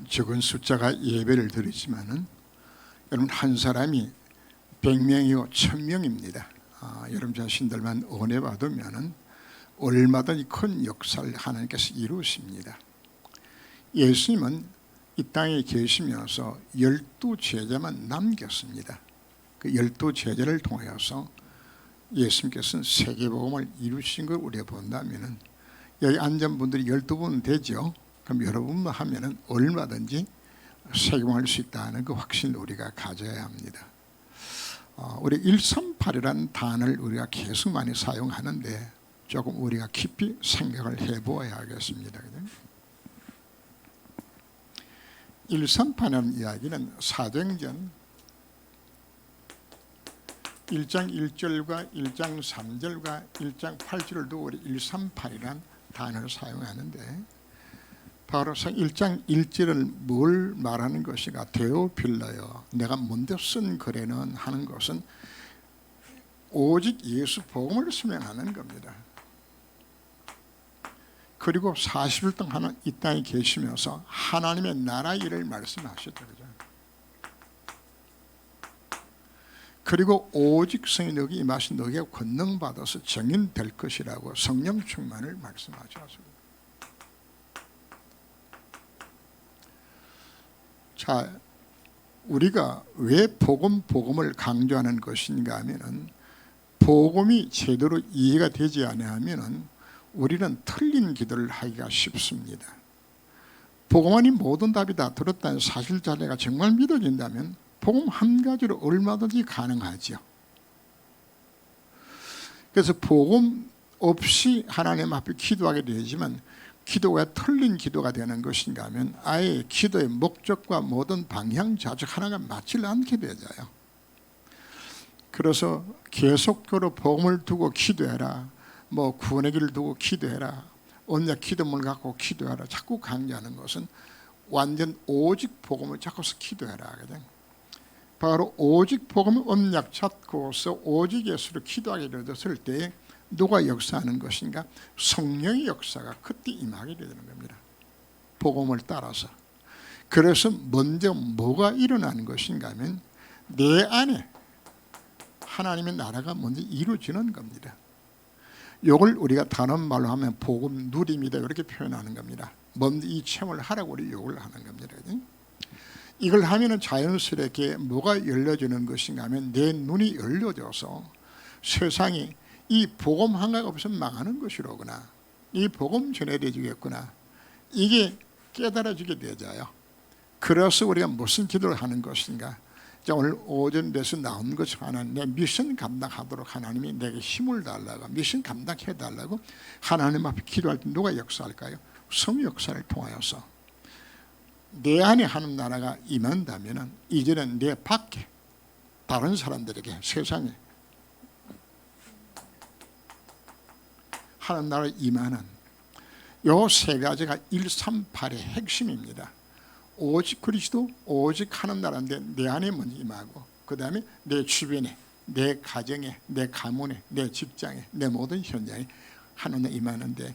적은 숫자가 예배를 드리지만은 여러분 한 사람이 100명이고 1000명입니다. 여러분 자신들만 은혜 받으면은 얼마든지 큰 역사를 하나님께서 이루십니다. 예수님은 이 땅에 계시면서 12제자만 남겼습니다. 그 12제자를 통해서 예수님께서는 세계복음을 이루신 걸 우리가 본다면은 여기 앉은 분들이 12분 되죠. 그럼 여러분만 하면은 얼마든지 세계복음할 수 있다는 그 확신을 우리가 가져야 합니다. 우리 138이라는 단어를 우리가 계속 많이 사용하는데 조금 우리가 깊이 생각을 해보아야 하겠습니다. 138이라는 이야기는 사도행전 1장 1절과 1장 3절과 1장 8절을 두고 우리 138이라는 단어를 사용하는데 바로 1장 1절은 뭘 말하는 것이가 데오필러여 내가 먼저 쓴 글에는 하는 것은 오직 예수 복음을 설명하는 겁니다. 그리고 40일 동안 이 땅에 계시면서 하나님의 나라 일을 말씀하셨죠. 그죠? 그리고 오직 성이 너에게 임하신 너에게 권능 받아서 정인될 것이라고 성령 충만을 말씀하셨습니다. 자, 우리가 왜 복음을 강조하는 것인가 하면은 복음이 제대로 이해가 되지 않으면은 우리는 틀린 기도를 하기가 쉽습니다. 복음 안이 모든 답이 다 들었다는 사실 자체가 정말 믿어진다면 복음 한 가지로 얼마든지 가능하죠. 그래서 복음 없이 하나님 앞에 기도하게 되지만 기도가 틀린 기도가 되는 것인가 하면 아예 기도의 목적과 모든 방향 자체 하나가 맞지 않게 되져요. 그래서 계속적으로 복음을 두고 기도해라, 뭐 구원의 길을 두고 기도해라, 언약 기도문을 갖고 기도해라 자꾸 강조하는 것은 완전 오직 복음을 잡고서 기도해라 하거든. 바로 오직 복음의 언약 잡고서 오직 예수를 기도하게 되었을 때에 누가 역사하는 것인가? 성령의 역사가 그때 임하게 되는 겁니다. 복음을 따라서. 그래서 먼저 뭐가 일어나는 것인가 하면 내 안에 하나님의 나라가 먼저 이루어지는 겁니다. 이걸 우리가 다른 말로 하면 복음 누림이다 이렇게 표현하는 겁니다. 먼저 이 체험을 하라고 우리 요구를 하는 겁니다. 이걸 하면은 자연스럽게 뭐가 열려지는 것인가 하면 내 눈이 열려져서 세상이 이 복음 하나가 없으면 망하는 것이로구나, 이 복음 전해지겠구나, 이게 깨달아지게 되져요. 그래서 우리가 무슨 기도를 하는 것인가? 자, 오늘 오전에서 나온 것이 하나님 내 미션 감당하도록 하나님이 내게 힘을 달라고, 미션 감당해 달라고 하나님 앞에 기도할 때 누가 역사할까요? 성 역사를 통하여서 내 안에 하는 나라가 임한다면 이제는 내 밖에 다른 사람들에게 세상에 하는 나라를 임하는 요 세 가지가 138의 핵심입니다. 오직 그리스도, 오직 하는 나라인데 내 안에 먼저 임하고 그 다음에 내 주변에, 내 가정에, 내 가문에, 내 직장에, 내 모든 현장에 하나님 임하는데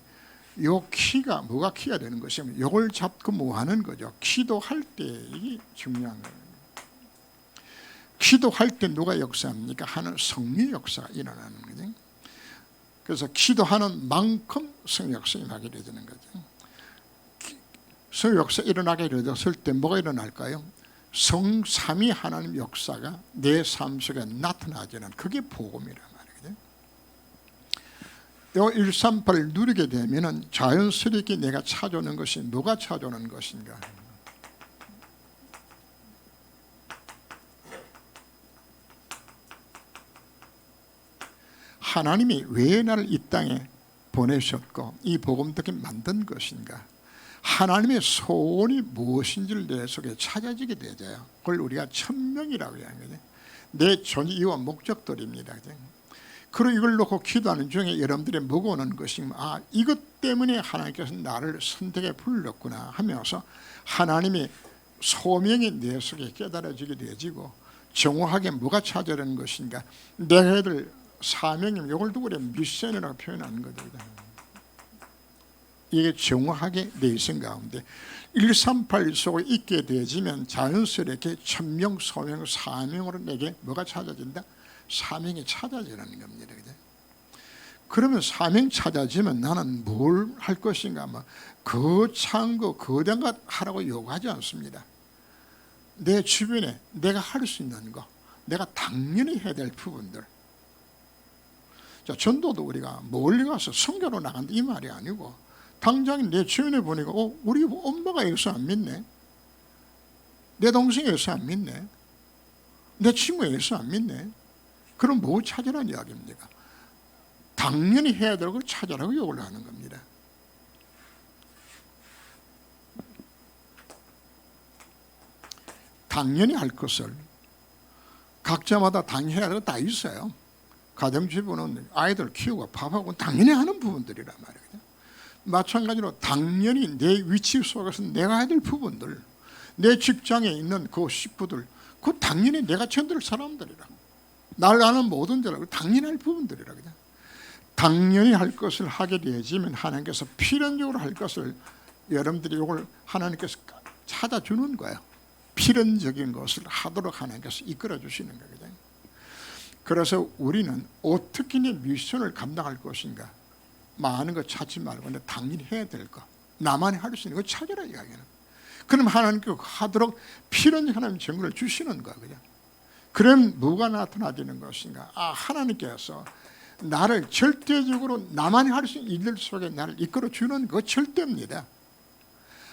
요 키가 뭐가 키가 되는 것이면 요걸 잡고 뭐 하는 거죠? 기도할 때 이게 중요한 거예요. 기도할 때 누가 역사합니까? 하는 성령 역사가 일어나는 거죠. 그래서 기도하는 만큼 성령 역사가 일어나게 되는 거죠. 성령 역사 일어나게 되었을 때 뭐가 일어날까요? 성삼위 하나님 역사가 내 삶 속에 나타나지는 그게 복음이란 말이거든요. 이 138을 누리게 되면 자연스럽게 내가 찾아오는 것이 누가 찾아오는 것인가? 하나님이 왜 나를 이 땅에 보내셨고 이 복음 듣게 만든 것인가? 하나님의 소원이 무엇인지를 내 속에 찾아지게 되죠. 그걸 우리가 천명이라고 하는 거죠. 내 존재 이유와 목적들입니다. 그리고 이걸 놓고 기도하는 중에 여러분들이 뭐가 오는 것이면 이것 때문에 하나님께서 나를 선택해 불렀구나 하면서 하나님의 소명이 내 속에 깨달아지게 되어지고 정확하게 뭐가 찾아지는 것인가? 내가 해야 될 사명임, 이걸 두고 미션이라고 표현하는 거죠. 이게 정확하게 내 있은 가운데 138 속에 있게 되어지면 자연스럽게 천명, 소명, 사명으로 내게 뭐가 찾아진다? 사명이 찾아지는 겁니다. 그죠? 그러면 사명 찾아지면 나는 뭘 할 것인가? 거창한 거, 거대한 것 하라고 요구하지 않습니다. 내 주변에 내가 할 수 있는 거, 내가 당연히 해야 될 부분들. 자, 전도도 우리가 멀리 가서 선교로 나간다 이 말이 아니고, 당장 내 주변에 보니까 우리 엄마가 예수 안 믿네, 내 동생이 예수 안 믿네, 내 친구가 예수 안 믿네. 그럼 뭐 찾으라는 이야기입니까? 당연히 해야 될 걸 찾으라고 요구를 하는 겁니다. 당연히 할 것을 각자마다 당연히 해야 될 거 다 있어요. 가정주부는 아이들 키우고 밥하고 당연히 하는 부분들이란 말이에요. 마찬가지로 당연히 내 위치 속에서 내가 해야 될 부분들, 내 직장에 있는 그 식구들, 그 당연히 내가 견딜 사람들이라, 날 아는 모든 자라고 당연히 할 부분들이라. 그냥 당연히 할 것을 하게 되어지면 하나님께서 필연적으로 할 것을 여러분들이 이걸 하나님께서 찾아주는 거예요. 필연적인 것을 하도록 하나님께서 이끌어 주시는 거거든요. 그래서 우리는 어떻게 내 미션을 감당할 것인가, 많은 거 찾지 말고 당연히 해야 될 거, 나만이 할 수 있는 거 찾으라 이야기는. 그럼 하나님께서 하도록 필연적 하나님 증거를 주시는 거야. 그냥. 그럼 뭐가 나타나지는 것인가? 하나님께서 나를 절대적으로 나만이 할 수 있는 일들 속에 나를 이끌어 주는 거 절대입니다.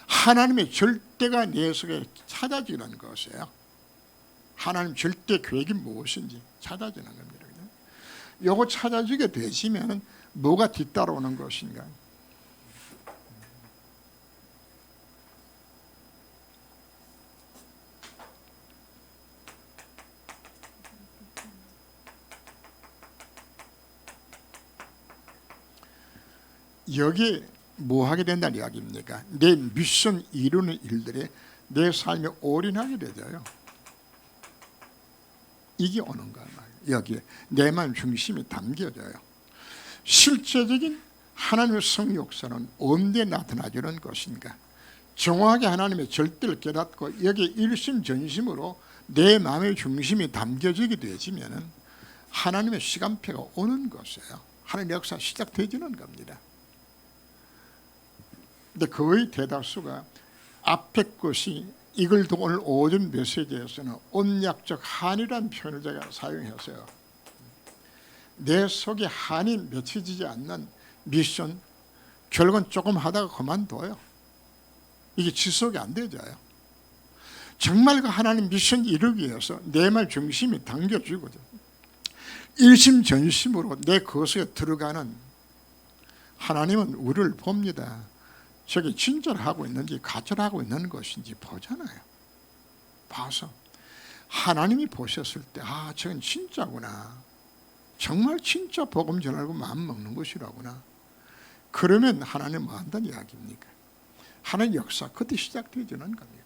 하나님의 절대가 내 속에 찾아지는 것이에요. 하나님 절대 계획이 무엇인지 찾아지는 겁니다. 이거 찾아지게 되시면 뭐가 뒤따라오는 것인가? 여기에 뭐 하게 된다는 이야기입니까? 내 미션 이루는 일들에 내 삶에 올인하게 되죠. 이게 오는 거야. 여기에 내 마음 중심이 담겨져요. 실제적인 하나님의 성역사는 언제 나타나주는 것인가? 정확하게 하나님의 절대를 깨닫고 여기에 일심전심으로 내 마음의 중심이 담겨지게 되어지면 하나님의 시간표가 오는 것이에요. 하나님의 역사 시작되지는 겁니다. 근데 거의 대다수가 앞에 것이, 이걸 두고 오늘 오전 메시지에서는 언약적 한이라는 표현을 제가 사용했어요. 내 속에 한이 맺혀지지 않는 미션, 결국은 조금 하다가 그만둬요. 이게 지속이 안 되져요. 정말 그 하나님 미션 이루기 위해서 내 말 중심이 당겨지거든. 일심전심으로 내 거석에 들어가는 하나님은 우리를 봅니다. 저게 진짜로 하고 있는지 가짜로 하고 있는 것인지 보잖아요. 봐서 하나님이 보셨을 때 저건 진짜구나, 정말 진짜 복음 전하고 마음 먹는 것이라구나. 그러면 하나님 뭐 한다는 이야기입니까? 하나님 역사 그때 시작되지는 겁니다.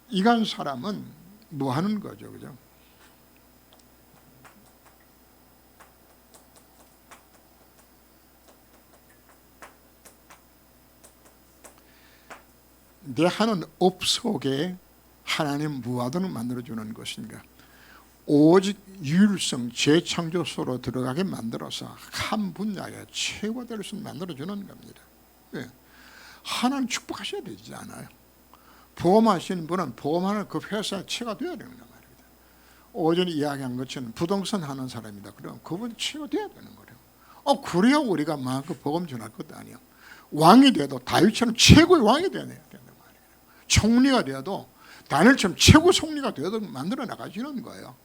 이간 사람은 뭐 하는 거죠, 그죠? 내 하는 업 속에 하나님 무엇을 만들어주는 것인가? 오직 유일성 재창조소로 들어가게 만들어서 한 분야에 최고가 될 수 만들어주는 겁니다. 왜? 하나님 축복하셔야 되지 않아요? 보험하시는 분은 보험하는 그 회사의 최가 되어야 되는 말입니다. 오전에 이야기한 것처럼 부동산 하는 사람이다. 그러면 그분이 최가 되어야 되는 거예요. 그래야 우리가 그 복음 전할 것도 아니에요. 왕이 돼도 다윗처럼 최고의 왕이 되어야 된단 말이에요. 총리가 되어도 다니엘처럼 최고 총리가 되어도 만들어 나가시는 거예요.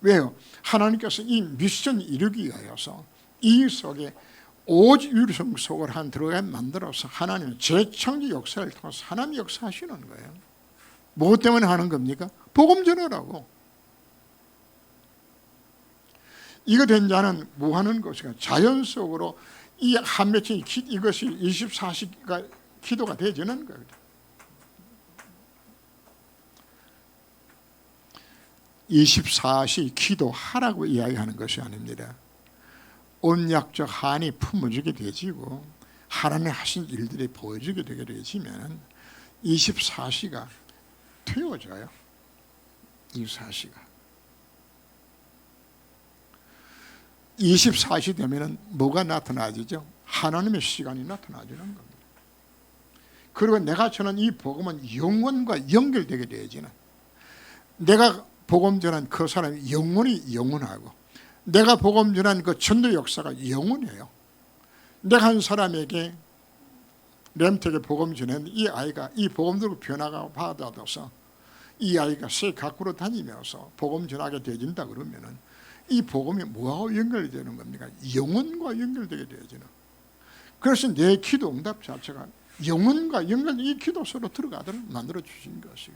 왜요? 하나님께서 이 미션 이루기 위하여서 이 속에 오직 유일성 속을 한 들어가게 만들어서 하나님의 재창조 역사를 통해서 하나님이 역사하시는 거예요. 무엇 때문에 하는 겁니까? 복음 전하라고. 이거 된 자는 뭐 하는 것인가? 자연 속으로 이 한 맺힌 이것이 24시가 기도가 되지는 거예요. 24시 기도하라고 이야기하는 것이 아닙니다. 언약적 한이 품어지게 되지고 하나님 하신 일들이 보여지게 되게 되지면 24시가 태워져요. 24시가 24시 되면 뭐가 나타나지죠? 하나님의 시간이 나타나지는 겁니다. 그리고 내가 전한 이 복음은 영원과 연결되게 되어지는, 내가 복음 전한 그 사람의 영혼이 영원하고 내가 복음 전한 그 전도 역사가 영원해요. 내가 한 사람에게 렘택에 복음 전한 이 아이가 이 복음 들고 변화가 받아서 이 아이가 새 밖으로 다니면서 복음 전하게 되어진다 그러면은 이 복음이 뭐하고 연결이 되는 겁니까? 영혼과 연결되게 되어지는. 그래서 내 기도 응답 자체가 영혼과 연결, 이 기도 서로 들어가도록 만들어 주신 것이죠.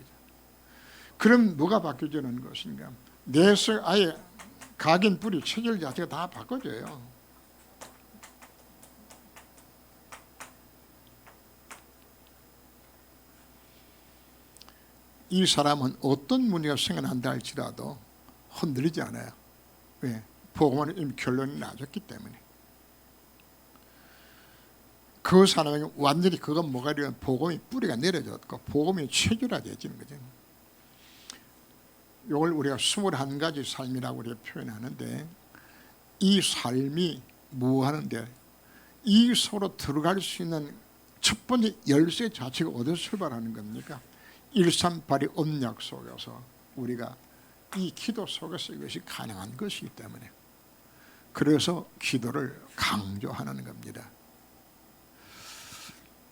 그럼 뭐가 바뀌어지는 것인가? 내서 아예 각인 뿌리 체질 자체가 다 바꿔져요. 이 사람은 어떤 문제가 생겨난다 할지라도 흔들리지 않아요. 왜? 복음은 이미 결론이 나졌기 때문에. 그 사람에게 완전히 그건 뭐가 되면 복음이 뿌리가 내려졌고 복음이 체질화되어지는 거죠. 이걸 우리가 21가지 삶이라고 우리가 표현하는데, 이 삶이 뭐 하는데, 이 서로 들어갈 수 있는 첫 번째 열쇠 자체가 어디서 출발하는 겁니까? 138의 언약 속에서 우리가 이 기도 속에서 이것이 가능한 것이기 때문에, 그래서 기도를 강조하는 겁니다.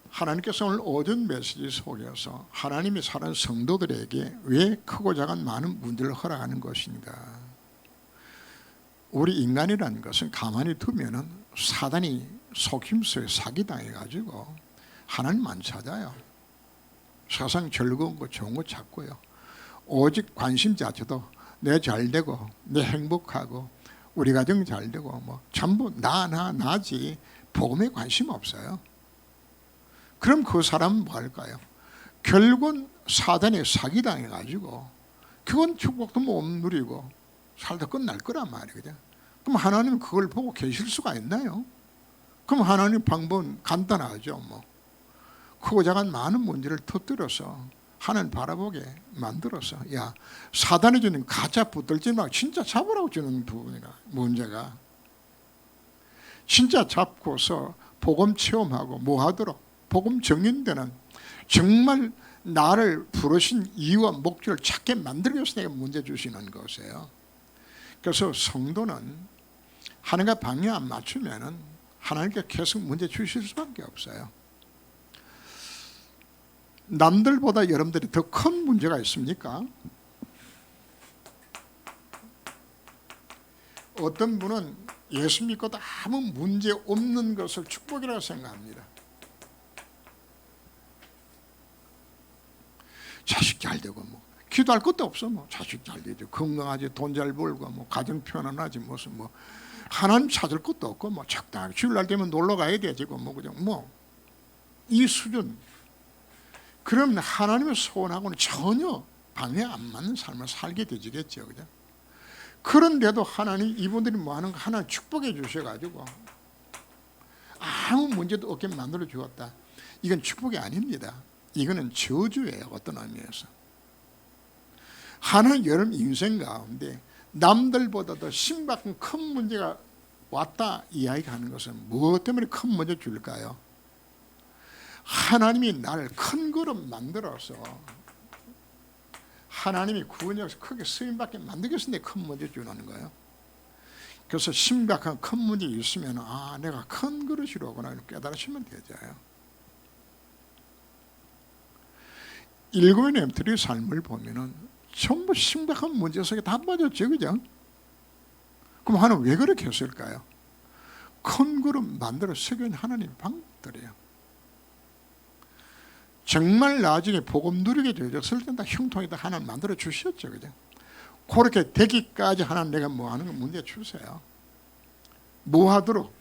하나님께서 오늘 오전 메시지 속에서 하나님이 사는 성도들에게 왜 크고 작은 많은 문제를 허락하는 것인가? 우리 인간이라는 것은 가만히 두면은 사단이 속임수에 사기당해가지고 하나님만 찾아요. 세상 즐거운 거 좋은 거 찾고요. 오직 관심 자체도 내 잘되고 내 행복하고 우리 가정 잘되고 뭐 전부 나지 복음에 관심 없어요. 그럼 그 사람은 뭐 할까요? 결국은 사단에 사기당해가지고 그건 축복도 못 누리고 살다 끝날 거란 말이거든. 그럼 하나님은 그걸 보고 계실 수가 있나요? 그럼 하나님 방법은 간단하죠. 뭐 크고 작은 많은 문제를 터뜨려서 하나님 바라보게 만들어서, 야, 사단이 주는 가짜 붙들지 말고 진짜 잡으라고 주는 부분이나 문제가, 진짜 잡고서 복음 체험하고 뭐 하도록 복음 정인되는, 정말 나를 부르신 이유와 목적을 찾게 만들기 위해서 내가 문제 주시는 것이에요. 그래서 성도는 하나님과 방향 안 맞추면은 하나님께 계속 문제 주실 수밖에 없어요. 남들보다 여러분들이 더 큰 문제가 있습니까? 어떤 분은 예수 믿고도 아무 문제 없는 것을 축복이라고 생각합니다. 자식 잘 되고 뭐 기도할 것도 없어. 뭐 자식 잘 되죠, 건강하지, 돈 잘 벌고 뭐 가정 편안하지, 무슨 뭐 하나님 찾을 것도 없고 뭐 적당히 주일날 되면 놀러 가야 되지 뭐 그죠, 뭐 이 수준. 그러면 하나님의 소원하고는 전혀 방해 안 맞는 삶을 살게 되지겠죠, 그죠? 그런데도 하나님 이분들이 뭐 하는 거 하나 축복해 주셔가지고 아무 문제도 없게 만들어 주었다. 이건 축복이 아닙니다. 이거는 저주예요. 어떤 의미에서 하나님 여러분 인생 가운데 남들보다도 심각한 큰 문제가 왔다 이야기하는 것은 무엇 때문에 큰 문제 줄까요? 하나님이 나를 큰 걸음 만들어서 하나님이 구원해서 크게 쓰임받게 만들기 위해서 큰 문제 주는 거예요. 그래서 심각한 큰 문제 있으면 아, 내가 큰 그릇이로구나 깨달으시면 되죠. 일곱의 렘들의 삶을 보면은 전부 심각한 문제 속에 다 빠졌죠, 그죠? 그럼 하나님 왜 그렇게 했을까요? 큰 그릇 만들어 세계인 하나님 방법들이에요. 정말 나중에 복음 누리게 되었을 때 다 형통에다 하나님 만들어 주셨죠, 그죠? 그렇게 되기까지 하나님 내가 뭐 하는 거 문제 주세요. 뭐 하도록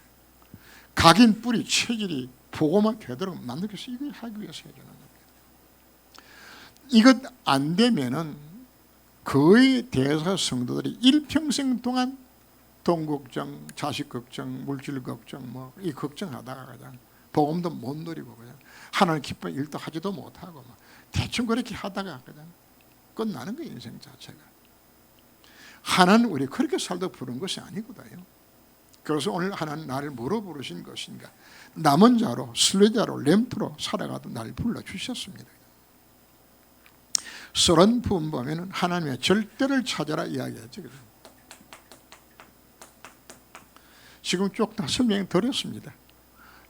각인 뿌리 체질이 복음만 되도록 만들기 위해서 이걸 하기 위해서 해주는 겁니다. 이것 안 되면은 거의 대사 성도들이 일평생 동안 돈 걱정, 자식 걱정, 물질 걱정 뭐 이 걱정하다가 그냥 복음도 못 누리고 그냥 하나님 기쁜 일도 하지도 못하고 막 대충 그렇게 하다가 그냥 끝나는 거예요. 인생 자체가. 하나는 우리 그렇게 살도 부른 것이 아니거든요. 그래서 오늘 하나는 나를 뭐로 부르신 것인가? 남은 자로, 순례자로, 렘트로 살아가도 나를 불러주셨습니다. 서론 부분 보면 하나님의 절대를 찾아라 이야기하죠. 지금 쭉 다 설명드렸습니다.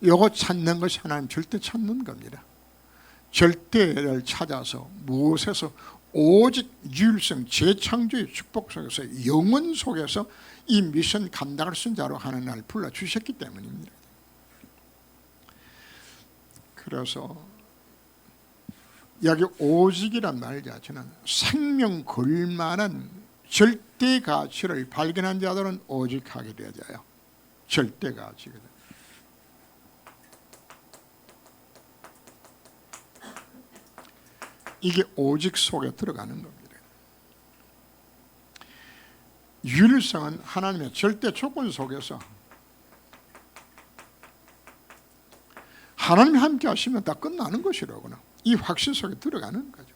이거 찾는 것이 하나님 절대 찾는 겁니다. 절대를 찾아서 무엇에서 오직 유일성 재창조의 축복 속에서 영원 속에서 이 미션 감당할 수 있는 자로 하나님 나를 불러주셨기 때문입니다. 그래서 여기 오직이란 말 자체는 생명 걸만한 절대 가치를 발견한 자들은 오직하게 되어져요. 절대 가치거든. 이게 오직 속에 들어가는 겁니다. 유일성은 하나님의 절대 조건 속에서 하나님이 함께 하시면 다 끝나는 것이라구나. 이 확신 속에 들어가는 거죠.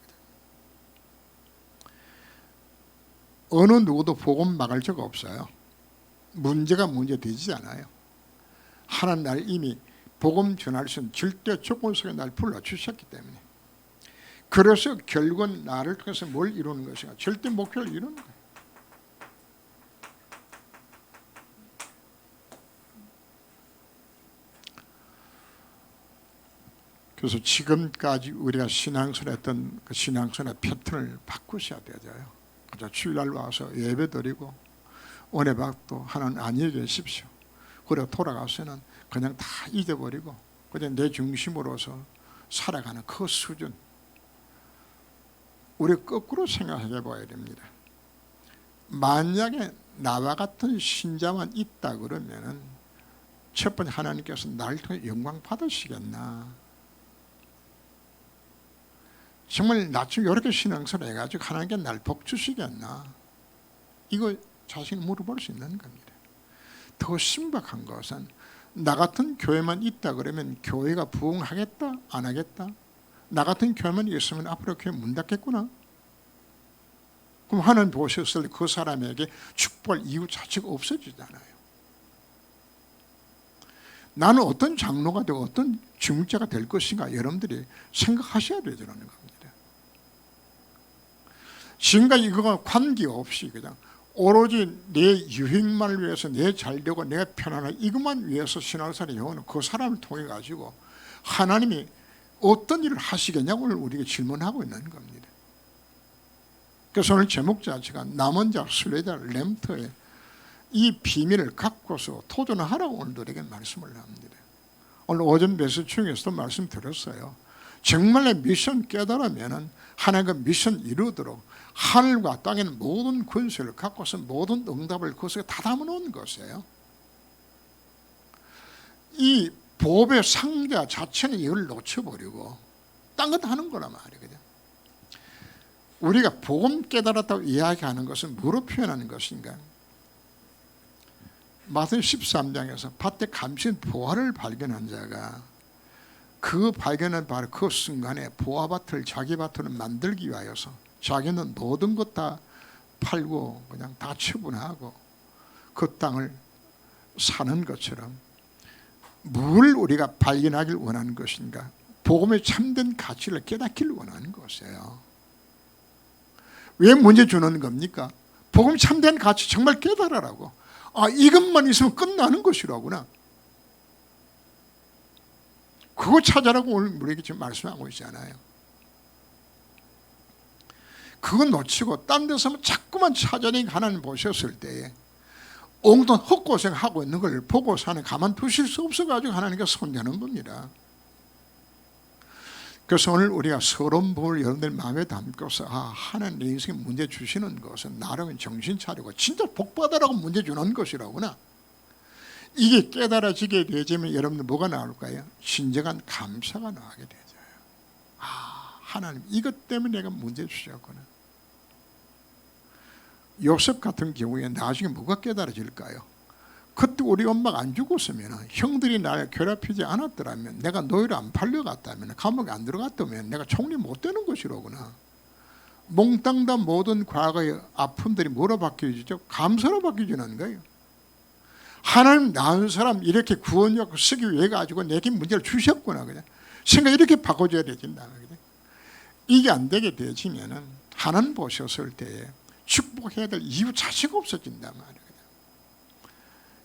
어느 누구도 복음 막을 적 없어요. 문제가 문제되지 않아요. 하나님 날 이미 복음 전할 수 있는 절대 조건 속에 날 불러주셨기 때문에. 그래서 결국은 나를 통해서 뭘 이루는 것인가? 절대 목표를 이루는 거예요. 그래서 지금까지 우리가 신앙생활 했던 그 신앙생활 패턴을 바꾸셔야 되죠. 주일날 와서 예배 드리고 은혜 받고 하나님 안녕히 계십시오. 그리고 돌아가서는 그냥 다 잊어버리고 그냥 내 중심으로서 살아가는 그 수준. 우리 거꾸로 생각해 봐야 됩니다. 만약에 나와 같은 신자만 있다 그러면은 첫 번째 하나님께서 나를 통해 영광 받으시겠나? 정말 나중에 이렇게 신앙생활 해가지고 하나님께 날 복 주시겠나? 이거 자신이 물어볼 수 있는 겁니다. 더 심각한 것은 나 같은 교회만 있다 그러면 교회가 부흥하겠다? 안 하겠다? 나 같은 교회만 있으면 앞으로 교회 문 닫겠구나? 그럼 하나님 보셨을 때 그 사람에게 축복할 이유 자체가 없어지잖아요. 나는 어떤 장로가 되고 어떤 중직자가 될 것인가 여러분들이 생각하셔야 되는 겁니다. 지금까지 이거가 관계없이 그냥 오로지 내 유익만을 위해서 내 잘되고 내가 편안하고 이것만 위해서 신앙생활을 해오는 그 사람을 통해 가지고 하나님이 어떤 일을 하시겠냐고 우리가 질문하고 있는 겁니다. 그래서 오늘 제목 자체가 남은 자, 순례자, 렘트의 이 비밀을 갖고서 도전을 하라고 오늘 우리에게 말씀을 합니다. 오늘 오전 메시지 중에서도 말씀드렸어요. 정말 내 미션 깨달으면 하나님과 미션 이루도록 하늘과 땅에는 모든 권세를 갖고서 모든 응답을 그 속에 다 담아놓은 것이에요. 이 보배 상자 자체는 이걸 놓쳐버리고 딴 것 하는 거란 말이거든요. 우리가 복음 깨달았다고 이야기하는 것은 뭐로 표현하는 것인가? 마태복음 13장에서 밭에 감신 보화를 발견한 자가 그 발견한 바로 그 순간에 보화밭을 자기 밭으로 만들기 위하여서 자기는 모든 것 다 팔고 그냥 다 처분하고 그 땅을 사는 것처럼 뭘 우리가 발견하길 원하는 것인가? 복음의 참된 가치를 깨닫기를 원하는 것이에요. 왜 문제 주는 겁니까? 복음 참된 가치 정말 깨달으라고. 아, 이것만 있으면 끝나는 것이라구나. 그거 찾아라고 오늘 우리에게 지금 말씀하고 있잖아요. 그거 놓치고 딴 데서 자꾸만 찾아내니까 하나님 보셨을 때에 엉뚱 헛고생하고 있는 걸 보고서 하나님 가만두실 수 없어가지고 하나님께서 손대는 겁니다. 그래서 오늘 우리가 서론부를 여러분들 마음에 담고서 하나님 내 인생에 문제 주시는 것은 나라면 정신 차리고 진짜 복받으라고 문제 주는 것이라구나. 이게 깨달아지게 되면 여러분들 뭐가 나올까요? 진정한 감사가 나오게 되죠. 하나님 이것 때문에 내가 문제 주셨구나. 요셉 같은 경우에 나중에 뭐가 깨달아질까요? 그때 우리 엄마가 안 죽었으면, 형들이 나를 괴롭히지 않았더라면, 내가 노예로 안 팔려갔다면, 감옥에 안 들어갔다면 내가 총리 못 되는 것이로구나. 몽땅 다 모든 과거의 아픔들이 뭐로 바뀌어지죠? 감사로 바뀌어지는 거예요. 하나님 나은 사람 이렇게 구원력 쓰기 위해 가지고 내게 문제를 주셨구나. 그냥 생각 이렇게 바꿔줘야 되진다. 이게 안 되게 되지면은 하나님 보셨을 때에 축복해야 될 이유 자체가 없어진단 말이에요.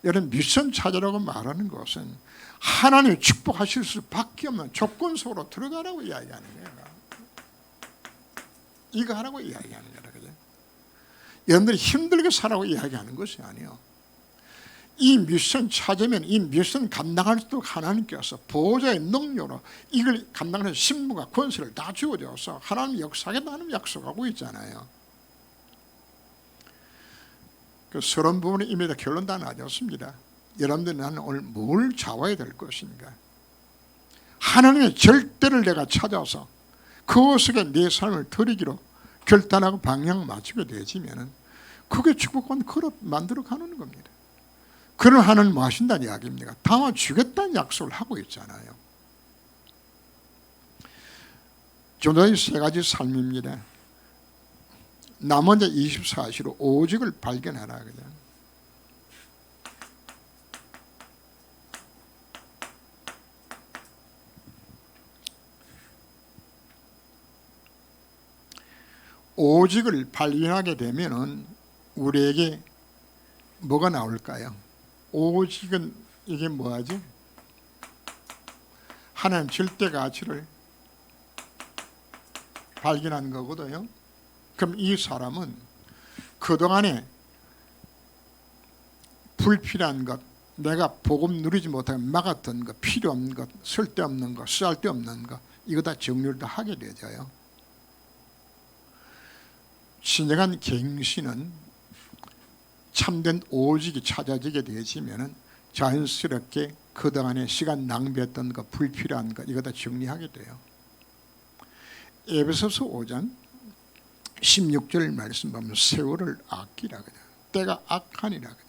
여러분, 미션 찾으라고 말하는 것은 하나님이 축복하실 수밖에 없는 조건 속으로 들어가라고 이야기하는 거예요. 이거 하라고 이야기하는 거예요. 그죠? 여러분들이 힘들게 살라고 이야기하는 것이 아니에요. 이 미션 찾으면 이 미션 감당할 수 있도록 하나님께서 보호자의 능력으로 이걸 감당하는 신분과 권세를 다 주어져서 하나님 역사하겠다는 약속하고 있잖아요. 그 서론 부분에 이미 다 결론 다 나졌습니다. 여러분들, 나는 오늘 뭘 잡아야 될 것인가? 하나님의 절대를 내가 찾아서 그것에 내 삶을 드리기로 결단하고 방향 맞추게 되지면은 그게 축복받는 그릇 만들어 가는 겁니다. 그런 하나님 뭐 하신다는 이야기입니까? 담아주겠다는 약속을 하고 있잖아요. 조도의 세 가지 삶입니다. 나 먼저 24시로 오직을 발견하라. 그죠? 오직을 발견하게 되면은 우리에게 뭐가 나올까요? 오직은 이게 뭐하지? 하나님 절대 가치를 발견한 거거든요. 그럼 이 사람은 그동안에 불필요한 것, 내가 복음 누리지 못하게 막았던 것, 필요 없는 것, 쓸데없는 것, 쓸데없는 것, 이거 다 정리를 다 하게 되져요. 진정한 갱신은 참된 오직이 찾아지게 되지면 자연스럽게 그동안에 시간 낭비했던 것, 불필요한 것, 이거 다 정리하게 돼요. 에베소서 5장 16절 말씀 보면 세월을 아끼라 그냥, 때가 악하니라 그냥.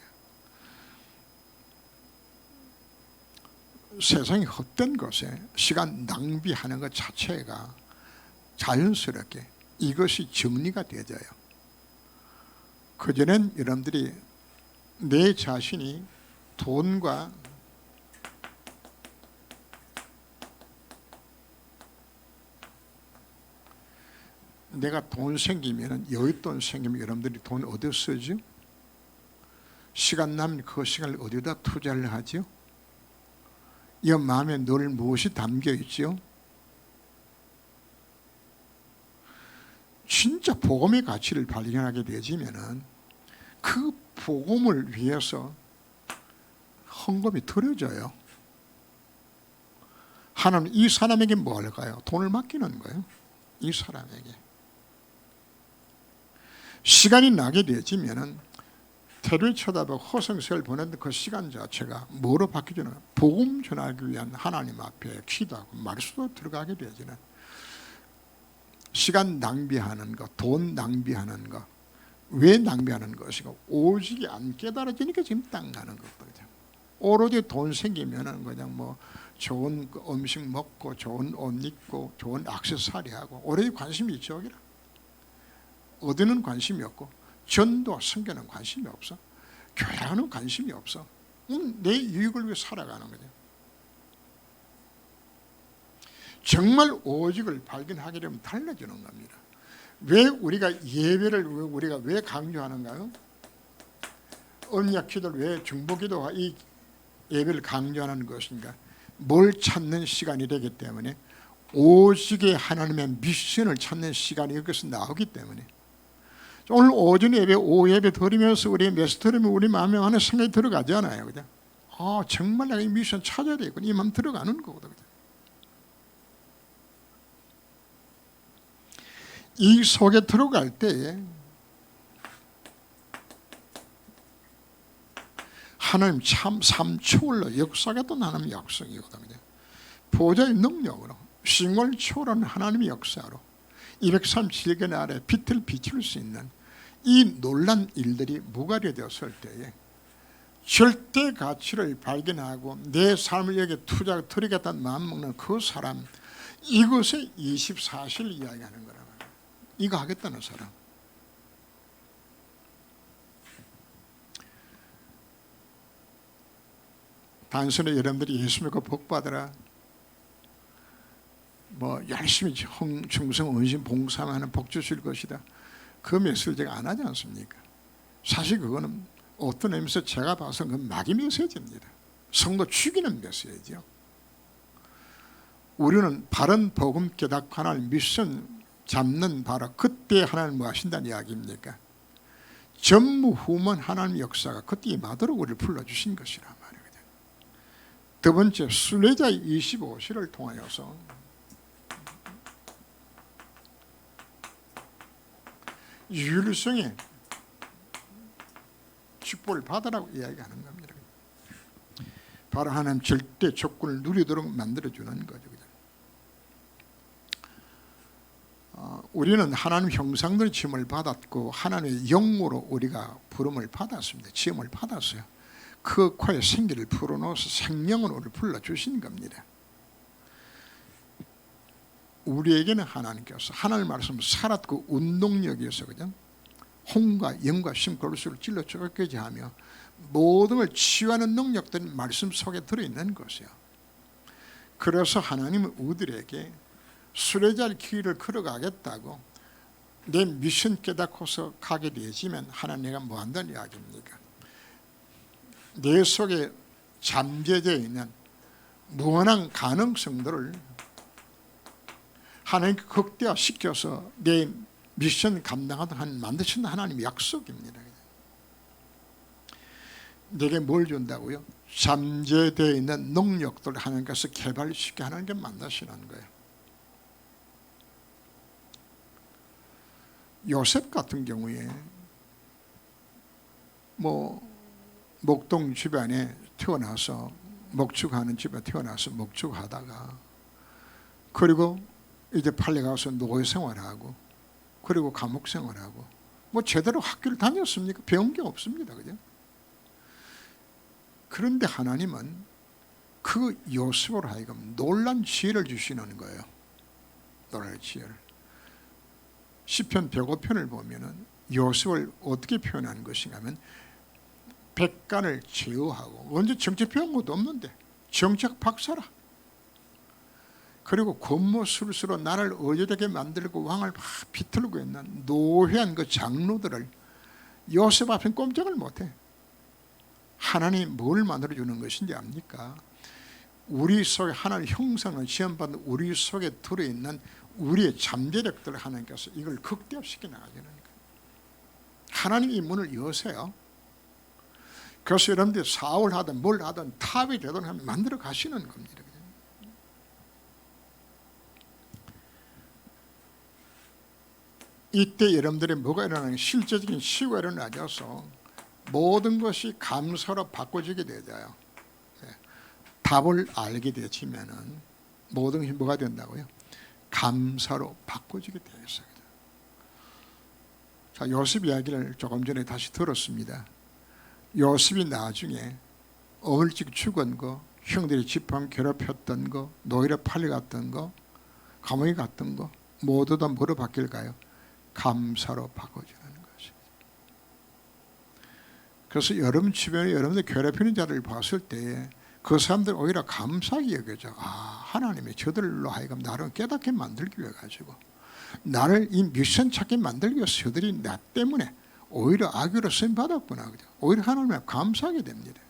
세상이 헛된 것에 시간 낭비하는 것 자체가 자연스럽게 이것이 정리가 되어져요. 그전엔 여러분들이 내 자신이 돈과 내가 돈 생기면, 여윳돈 생기면 여러분들이 돈 어디서 쓰죠? 시간 나면 그 시간을 어디다 투자를 하죠? 이 마음에 늘 무엇이 담겨 있죠? 진짜 복음의 가치를 발견하게 되지면은 그 복음을 위해서 헌금이 드려져요. 하나님 이 사람에게 뭐 할까요? 돈을 맡기는 거예요. 이 사람에게. 시간이 나게 되지면은 테레비 쳐다보고 허성세를 보내는 그 시간 자체가 뭐로 바뀌잖아요? 복음 전하기 위한 하나님 앞에 기도하고 말씀도 들어가게 되지는 시간 낭비하는 것, 돈 낭비하는 것, 왜 낭비하는 것이고 오직이 안 깨달아지니까 지금 땅 가는 것거든요. 오로지 돈 생기면은 그냥 뭐 좋은 음식 먹고 좋은 옷 입고 좋은 액세서리 하고 오로지 관심이 이쪽이라. 어디는 관심이 없고 전도와 선교는 관심이 없어. 교회는 관심이 없어. 내 유익을 위해 살아가는 거죠. 정말 오직을 발견하게 되면 달라지는 겁니다. 왜 우리가 예배를 우리가 왜 강조하는가요? 언약 기도를 왜 중보기도와 이 예배를 강조하는 것인가? 뭘 찾는 시간이 되기 때문에 오직의 하나님의 미션을 찾는 시간이 여기서 나오기 때문에 오늘 오전 예배, 오후 예배 드리면서 우리 메시지 들으면 우리 마음에 하는 생각이 들어가잖아요. 그죠? 아, 정말 내가 이 미션 찾아야 되겠구나. 이 마음 들어가는 거거든요. 이 속에 들어갈 때에 하나님 참 삼초월로 역사하겠다는 하나님의 약속이거든요. 보좌의 능력으로 싱월 초월한 하나님의 역사로 237개 아래 빛을 비출 수 있는 이 놀란 일들이 무가려 되었을 때에 절대 가치를 발견하고 내 삶을 여기에 투자드리겠다는 마음먹는 그 사람, 이것에 24시를 이야기하는 거란 말이에요. 이거 하겠다는 사람. 단순히 여러분들이 예수 믿고 복 받으라, 뭐 열심히 충성 헌신 봉사하는 복 주실 것이다, 그 메시지를 제가 안 하지 않습니까? 사실 그거는 어떤 의미에서 제가 봐서 그건 마귀 메시지입니다. 성도 죽이는 메시지죠. 우리는 바른 복음 깨닫고 하나님 미션 잡는 바로 그때 하나님 뭐 하신다는 이야기입니까? 전무후무한 하나님 역사가 그때 임하도록 우리를 불러주신 것이란 말이거든요. 두 번째, 순례자의 25시를 통하여서 유일성의 축복을 받으라고 이야기하는 겁니다. 바로 하나님 절대 조건을 누리도록 만들어주는 거죠. 우리는 하나님 형상들의 지음을 받았고 하나님의 영으로 우리가 부름을 받았습니다. 지음을 받았어요. 그 코에 생기를 풀어넣어서 생명으로 우리를 불러주신 겁니다. 우리에게는 하나님께서 하나님 말씀 살았고 운동력이어서 그죠? 홍과 영과 심골수를 찔러 죽게 하며 모든 걸 치유하는 능력들이 말씀 속에 들어있는 것이에요. 그래서 하나님은 우리들에게 순례자의 길을 걸어가겠다고 내 미션 깨닫고서 가게 되지만 하나님 내가 뭐 한다는 이야기입니까? 내 속에 잠재되어 있는 무한한 가능성들을 하나님께 극대화시켜서 내 미션 감당하도록 만드시는 하나님의 약속입니다. 내게 뭘 준다고요? 잠재되어 있는 능력들을 하나님께서 개발시켜 하나님께 만드시는 거예요. 요셉 같은 경우에 뭐 목동 집안에 태어나서 목축하는 집에 태어나서 목축하다가 그리고 이제 팔려가서 노예 생활하고 그리고 감옥 생활하고 뭐 제대로 학교를 다녔습니까? 배운 게 없습니다. 그죠? 그런데 하나님은 그 요셉으로 하여금 놀란 지혜를 주시는 거예요. 놀란 지혜를. 시편 105편을 보면은 요셉을 어떻게 표현하는 것인가 하면 백간을 제어하고 언제 정책 배운 것도 없는데 정책 박사라. 그리고 권모술수로 나라를 어지럽게 만들고 왕을 막 비틀고 있는 노회한 그 장로들을 요셉 앞엔 꼼짝을 못해. 하나님이 뭘 만들어주는 것인지 압니까? 우리 속에 하나님 형상을 지원받는 우리 속에 들어있는 우리의 잠재력들을 하나님께서 이걸 극대화시켜 나가주는 거예요. 하나님이 이 문을 여세요. 그래서 여러분들이 사업을 하든 뭘 하든 탑이 되도록 만들어 가시는 겁니다. 이때 여러분들이 뭐가 일어나는 실제적인 시구가 일어나져서 모든 것이 감사로 바꿔지게 되잖아요. 답을 알게 되지면은 모든 것이 뭐가 된다고요? 감사로 바꿔지게 되어 있어요. 자, 요셉 이야기를 조금 전에 다시 들었습니다. 요셉이 나중에 어물직 죽은 거, 형들이 집안 괴롭혔던 거, 노예로 팔려갔던 거, 감옥에 갔던 거 모두 다 뭐로 바뀔까요? 감사로 바꿔지는 것입니다. 그래서 여러분 주변에 여러분들 괴롭히는 자를 봤을 때 그 사람들 오히려 감사하게 여겨져. 아, 하나님이 저들로 하여금 나를 깨닫게 만들기 위해 가지고 나를 이 미션 찾게 만들기 위해서 저들이 나 때문에 오히려 악유로 쓰임 받았구나. 오히려 하나님에 감사하게 됩니다.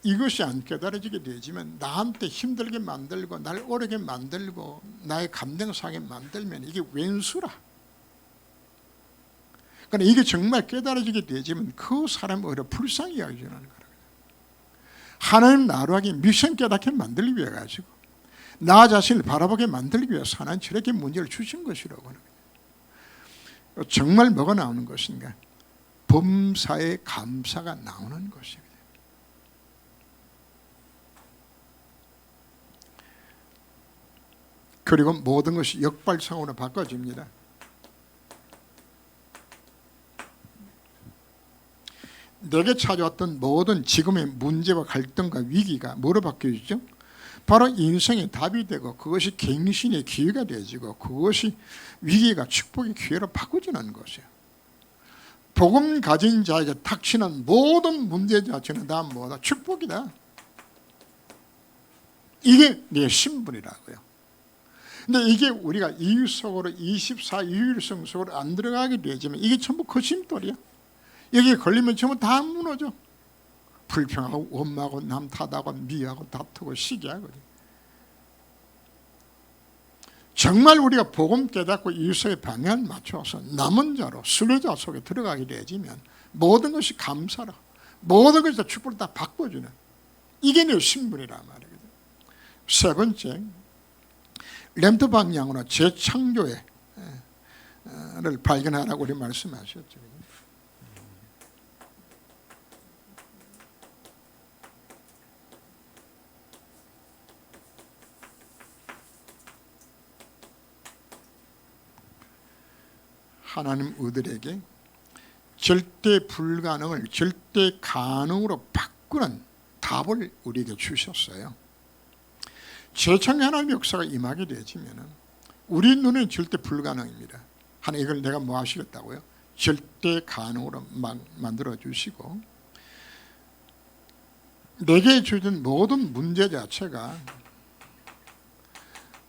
이것이 안 깨달아지게 되지만 나한테 힘들게 만들고 날 어렵게 만들고 나의 감정 상하게 만들면 이게 왼수라. 그러니까 이게 정말 깨달아지게 되지만 그 사람이 오히려 불쌍히 여겨지는 거라. 하나님 나라하게 미션 깨닫게 만들기 위해 가지고 나 자신을 바라보게 만들기 위해서 하나님 저렇게 문제를 주신 것이라고 하는 거예요. 정말 뭐가 나오는 것인가? 범사의 감사가 나오는 것입니다. 그리고 모든 것이 역발상으로 바꿔집니다. 내게 찾아왔던 모든 지금의 문제와 갈등과 위기가 뭐로 바뀌어지죠? 바로 인생의 답이 되고 그것이 갱신의 기회가 되어지고 그것이 위기가 축복의 기회로 바꿔지는 것이에요. 복음 가진 자에게 닥치는 모든 문제 자체는 다 뭐다? 축복이다. 이게 내 신분이라고요. 근데 이게 우리가 이유 속으로 24 유일성 속으로 안 들어가게 되지만 이게 전부 거짓말이야. 여기에 걸리면 전부 다 무너져. 불평하고 원망하고 남 탓하고 미워하고 다투고 시기하고. 정말 우리가 복음 깨닫고 이웃의 방향을 맞춰서 남은 자로 순례자 속에 들어가게 되지면 모든 것이 감사라, 모든 것이 다 축복을 다 바꿔주는, 이게 내 신분이란 말이거든. 세 번째, 렘트 방향으로 재창조를 발견하라고 우리 말씀하셨죠. 하나님 우리들에게 절대 불가능을 절대 가능으로 바꾸는 답을 우리에게 주셨어요. 재창의 하나님의 역사가 임하게 되어지면 우리 눈에는 절대 불가능입니다. 하나님 이걸 내가 뭐 하시겠다고요? 절대 가능으로 만들어 주시고 내게 주신 모든 문제 자체가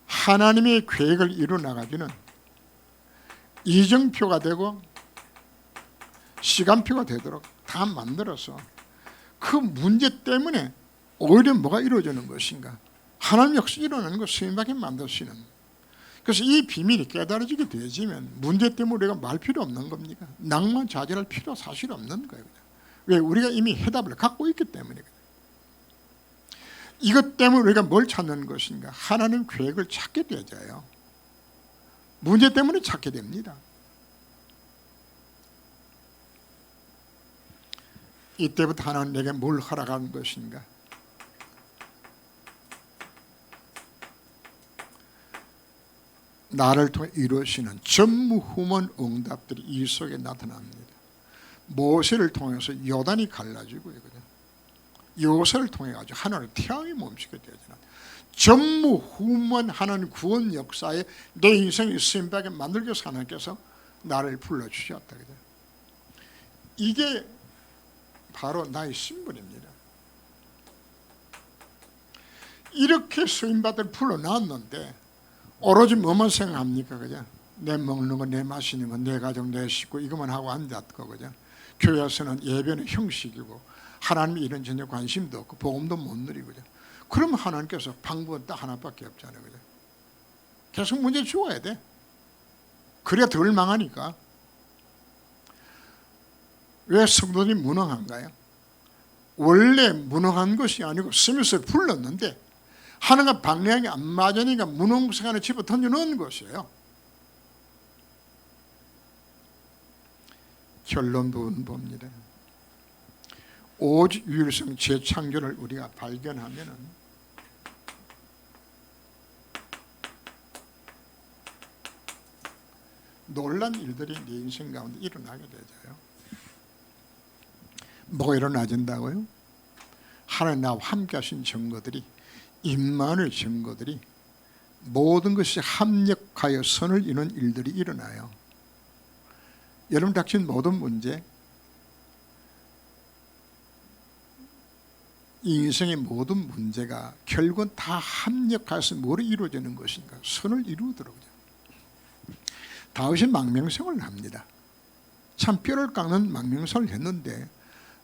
하나님의 계획을 이루어나가기는 이정표가 되고 시간표가 되도록 다 만들어서 그 문제 때문에 오히려 뭐가 이루어지는 것인가? 하나님 역시 일어나는 것 스님하게 만드시는. 그래서 이 비밀이 깨달아지게 되어지면 문제 때문에 우리가 말 필요 없는 겁니까? 낭만 자제할 필요 사실 없는 거예요. 왜? 우리가 이미 해답을 갖고 있기 때문이거든요. 이것 때문에 우리가 뭘 찾는 것인가? 하나님 계획을 찾게 되어져요. 문제 때문에 찾게 됩니다. 이때부터 하나님 내게 뭘 허락한 것인가? 나를 통해 이루어지는 전무후문 응답들이 이 속에 나타납니다. 모세를 통해서 요단이 갈라지고 있거든요. 요새를 통해 가지고 하나님의 태양이 멈추게 되잖아. 전무후무한 구원 역사에 내 인생이 쓰임받게 만들기 위해서 하나님께서 나를 불러주셨다. 이게 바로 나의 신분입니다. 이렇게 쓰임받을 불러놨는데 오로지 뭐만 생각합니까? 그죠? 내 먹는 거, 내 마시는 거, 내 가정, 내 식구 이것만 하고 앉았고, 그죠? 교회에서는 예배는 형식이고 하나님이 이런 전혀 관심도 없고 복음도 못 누리고, 그죠? 그러면 하나님께서 방법은 딱 하나밖에 없잖아요. 그죠? 계속 문제 주어야 돼. 그래야 덜 망하니까. 왜 성도들이 무능한가요? 원래 무능한 것이 아니고 스미스를 불렀는데 하나님과 방향이 안 맞으니까 무능성 안에 집어 던져놓은 것이에요. 결론 부분 봅니다. 오직 유일성 재창조를 우리가 발견하면은 놀란 일들이 내 인생 가운데 일어나게 되죠. 뭐가 일어나진다고요? 하나님 나와 함께 하신 증거들이, 임마누엘 증거들이 모든 것이 합력하여 선을 이루는 일들이 일어나요. 여러분 닥친 모든 문제, 인생의 모든 문제가 결국은 다 합력해서 뭐로 이루어지는 것인가? 선을 이루더라고요. 다윗이 망명성을 합니다. 참 뼈를 깎는 망명성을 했는데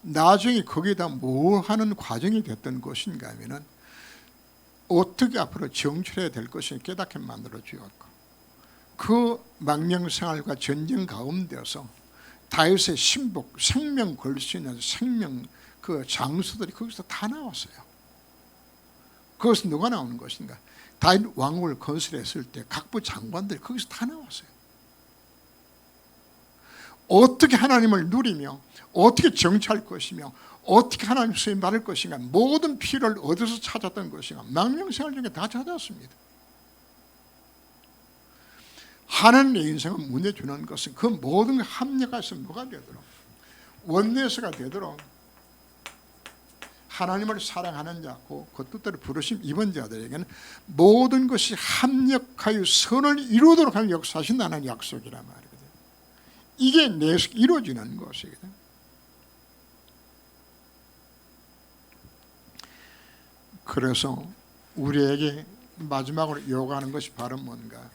나중에 거기에다 뭐 하는 과정이 됐던 것인가 하면은 어떻게 앞으로 정출해야 될 것을 깨닫게 만들어 주었고, 그 망명생활과 전쟁 가운데서 다윗의 신복, 생명 걸 수 있는 생명 그 장수들이 거기서 다 나왔어요. 거기서 누가 나오는 것인가? 다윗 왕국을 건설했을 때 각부 장관들이 거기서 다 나왔어요. 어떻게 하나님을 누리며 어떻게 정치할 것이며 어떻게 하나님 쓰임 받을 것인가, 모든 필요를 어디서 찾았던 것인가, 망명생활 중에 다 찾았습니다. 하나님의 인생을 문제 주는 것은 그 모든 합력해서 뭐가 되도록 원내스가 되도록 하나님을 사랑하는 자, 그 뜻대로 부르심 입은 자들에게는 모든 것이 합력하여 선을 이루도록 하는 역사하신다는 약속이란 말이거든요. 이게 이루어지는 것이거든요. 그래서 우리에게 마지막으로 요구하는 것이 바로 뭔가?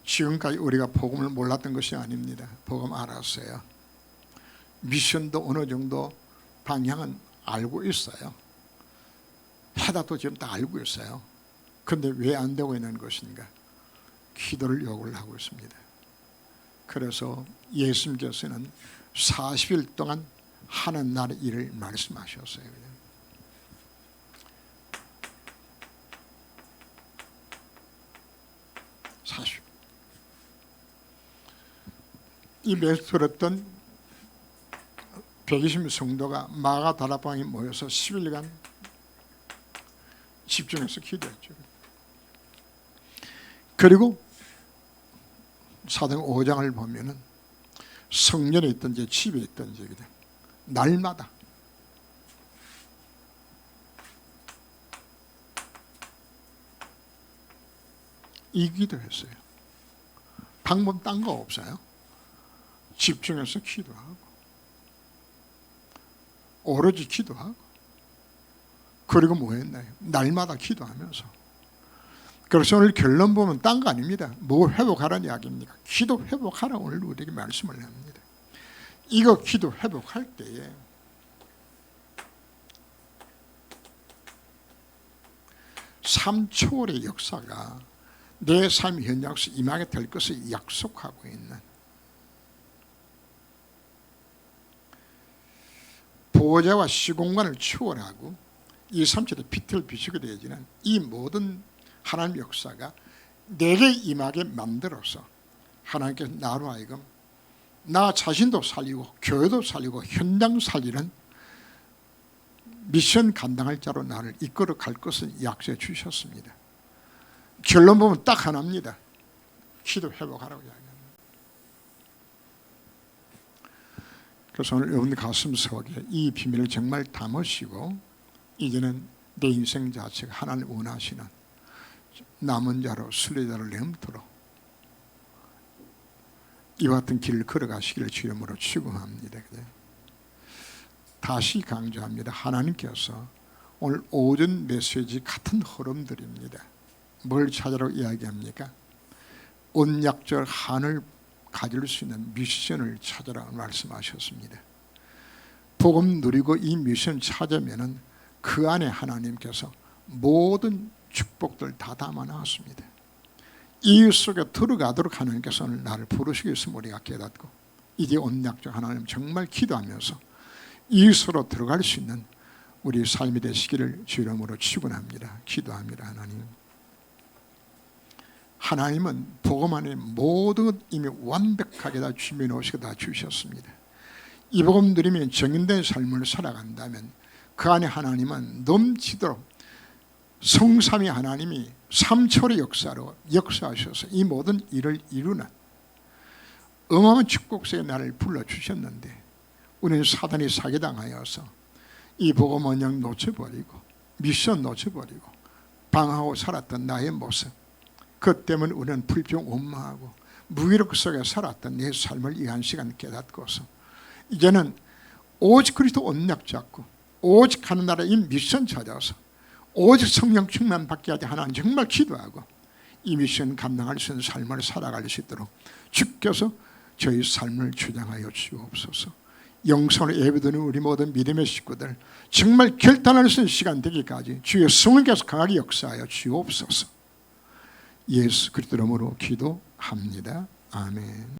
지금까지 우리가 복음을 몰랐던 것이 아닙니다. 복음 알았어요. 미션도 어느 정도 방향은 알고 있어요. 해답도 지금 다 알고 있어요. 그런데 왜 안 되고 있는 것인가? 기도를 요구를 하고 있습니다. 그래서 예수님께서는 40일 동안 하는 날의 일을 말씀하셨어요. 40일. 이 메시지 들었던 120명 성도가 마가 다락방에 모여서 10일간 집중해서 기도했죠. 그리고 사도행 5장을 보면은 성전에 있든지 집에 있든지 날마다 이 기도했어요. 방법 딴 거 없어요. 집중해서 기도하고 오로지 기도하고 그리고 뭐 했나요? 날마다 기도하면서. 그래서 오늘 결론 보면 딴 거 아닙니다. 뭐 회복하라는 이야기입니까? 기도 회복하라 오늘 우리에게 말씀을 합니다. 이거 기도 회복할 때에 삼초월의 역사가 내 삶 현장에서 임하게 될 것을 약속하고 있는 보호자와 시공간을 초월하고 237의 빛을 비추게 되어지는 이 모든 하나님의 역사가 내게 임하게 만들어서 하나님께서 나로 하여금 나 자신도 살리고 교회도 살리고 현장 살리는 미션 감당할 자로 나를 이끌어 갈 것을 약속해 주셨습니다. 결론 보면 딱 하나입니다. 기도 회복하라고 이야기합니다. 그래서 오늘 여러분 가슴 속에 이 비밀을 정말 담으시고 이제는 내 인생 자체가 하나님 원하시는 남은 자로 순례자를 넘도록 이와 같은 길을 걸어가시기를 주님으로 축원합니다. 다시 강조합니다. 하나님께서 오늘 오전 메시지 같은 흐름들입니다. 뭘 찾으라고 이야기합니까? 언약적 한을 가질 수 있는 미션을 찾으라고 말씀하셨습니다. 복음 누리고 이 미션 찾으면은 그 안에 하나님께서 모든 축복들 다 담아놨습니다. 이 속에 들어가도록 하나님께서 오늘 나를 부르시기 위해서 우리가 깨닫고 이제 언약적 하나님 정말 기도하면서 이수로 들어갈 수 있는 우리 삶이 되시기를 주 이름으로 축원합니다. 기도합니다. 하나님은 복음 안에 모든 것 이미 완벽하게 다 준비해 놓으시고 다 주셨습니다. 이 복음 누리면 정인된 삶을 살아간다면 그 안에 하나님은 넘치도록 성삼위 하나님이 삼초의 역사로 역사하셔서 이 모든 일을 이루는 어마어마한 축복세에 나를 불러주셨는데 우리는 사단이 사기당하여서 이 복음 언약 놓쳐버리고 미션 놓쳐버리고 방황하고 살았던 나의 모습, 그 때문에 우리는 불평 원망하고 무기력 속에 살았던 내 삶을 이 한 시간 깨닫고서 이제는 오직 그리스도 언약 잡고 오직 하는 나라의 이 미션 찾아서 오직 성령 충만 받게 하되 하나님 정말 기도하고 이 미션 감당할 수 있는 삶을 살아갈 수 있도록 주께서 저희 삶을 주장하여 주옵소서. 영성을 예배드리는 우리 모든 믿음의 식구들 정말 결단할 수 있는 시간 되기까지 주의 성령께서 강하게 역사하여 주옵소서. 예수 그리스도 이름으로 기도합니다. 아멘.